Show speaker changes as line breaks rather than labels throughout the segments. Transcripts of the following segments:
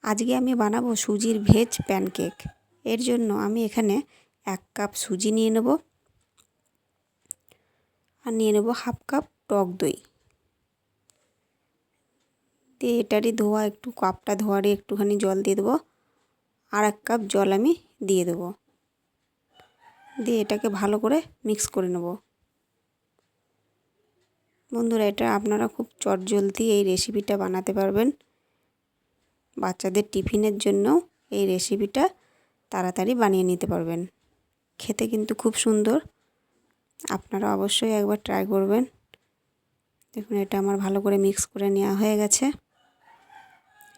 আজকে আমি বানাবো সুজির ভেজ প্যানকেক। এর জন্য আমি এখানে 1 কাপ সুজি নিয়ে নেব আর নিয়ে নেব হাফ কাপ টক দই। দিয়ে এটারই ধোয়া একটু কাপটা ধোয়ারে একটুখানি জল দিয়ে দেবো। আর 1 কাপ জল আমি দিয়ে দেবো। দিয়ে এটাকে ভালো করে মিক্স করে নেব। বন্ধুরা, এটা আপনারা খুব চটজলদি এই রেসিপিটা বানাতে পারবেন। বাচ্চাদের টিফিনের জন্য এই রেসিপিটা তাড়াতাড়ি বানিয়ে নিতে পারবেন। খেতে কিন্তু খুব সুন্দর, আপনারা অবশ্যই একবার ট্রাই করবেন। দেখুন, এটা আমার ভালো করে মিক্স করে নেওয়া হয়ে গেছে।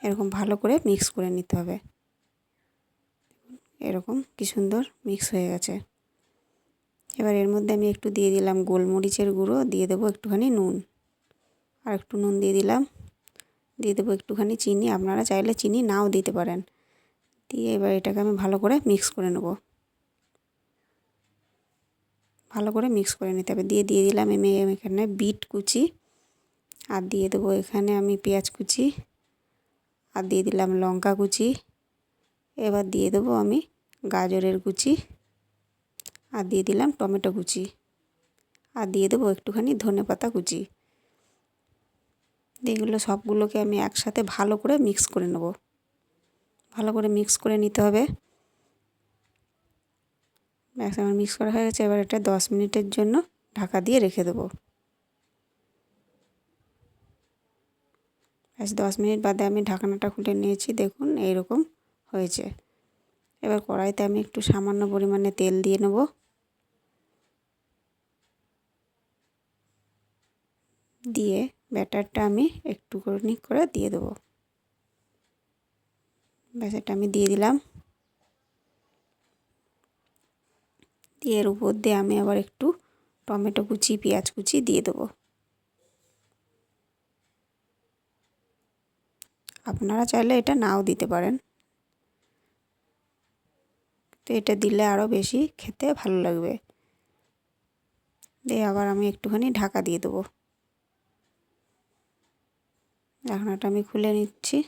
এরকম ভালো করে মিক্স করে নিতে হবে। এরকম কি সুন্দর মিক্স হয়ে গেছে। এবার এর মধ্যে আমি একটু দিয়ে দিলাম গোলমরিচের গুঁড়ো, দিয়ে দেবো একটুখানি নুন, আর একটু নুন দিয়ে দিলাম। দিয়ে দেবো একটুখানি চিনি, আপনারা চাইলে চিনি নাও দিতে পারেন। দিয়ে এবার এটাকে আমি ভালো করে মিক্স করে নেব। ভালো করে মিক্স করে নিতে হবে। দিয়ে দিলাম আমি এখানে বিট কুচি, আর দিয়ে দেবো এখানে আমি পেঁয়াজ কুচি, আর দিয়ে দিলাম লঙ্কা কুচি। এবার দিয়ে দেবো আমি গাজরের কুচি, আর দিয়ে দিলাম টমেটো কুচি, আর দিয়ে দেবো একটুখানি ধনেপাতা কুচি। এগুলো সবগুলোকে আমি একসাথে ভালো করে মিক্স করে নেব। ভালো করে মিক্স করে নিতে হবে। ব্যাস, আমার মিক্স করা হয়ে গেছে। এবার এটা 10 মিনিটের জন্য ঢাকা দিয়ে রেখে দেবো। ব্যাস 10 মিনিট বাদে আমি ঢাকনাটা খুলে নিয়েছি। দেখুন এইরকম হয়েছে। এবার কড়াইতে আমি একটু সামান্য পরিমাণে তেল দিয়ে নেব। দিয়ে ব্যাটারটা আমি একটুখানি করে দিয়ে দেবো। ব্যাস, এটা আমি দিয়ে দিলাম। দিয়ে এর উপর দিয়ে আমি আবার একটু টমেটো কুচি, পেঁয়াজ কুচি দিয়ে দেবো। আপনারা চাইলে এটা নাও দিতে পারেন, তো এটা দিলে আরও বেশি খেতে ভালো লাগবে। দিয়ে আবার আমি একটুখানি ঢাকা দিয়ে দেবো। ঢাকনাটা আমি খুলে নিচ্ছি।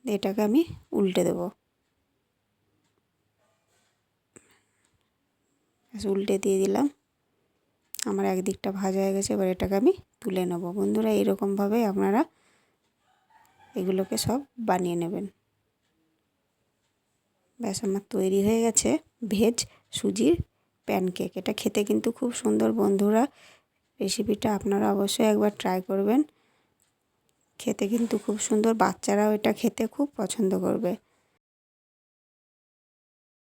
দিয়ে এটাকে আমি উল্টে দেবো। উল্টে দিয়ে দিলাম। আমার একদিকটা ভাজা হয়ে গেছে। এবার এটাকে আমি তুলে নেব। বন্ধুরা, এইরকমভাবে আপনারা এগুলোকে সব বানিয়ে নেবেন। ব্যাস, আমার তৈরি হয়ে গেছে ভেজ সুজির প্যানকেক। এটা খেতে কিন্তু খুব সুন্দর। বন্ধুরা, রেসিপিটা আপনারা অবশ্যই একবার ট্রাই করবেন। খেতে কিন্তু খুব সুন্দর, বাচ্চারাও এটা খেতে খুব পছন্দ করবে।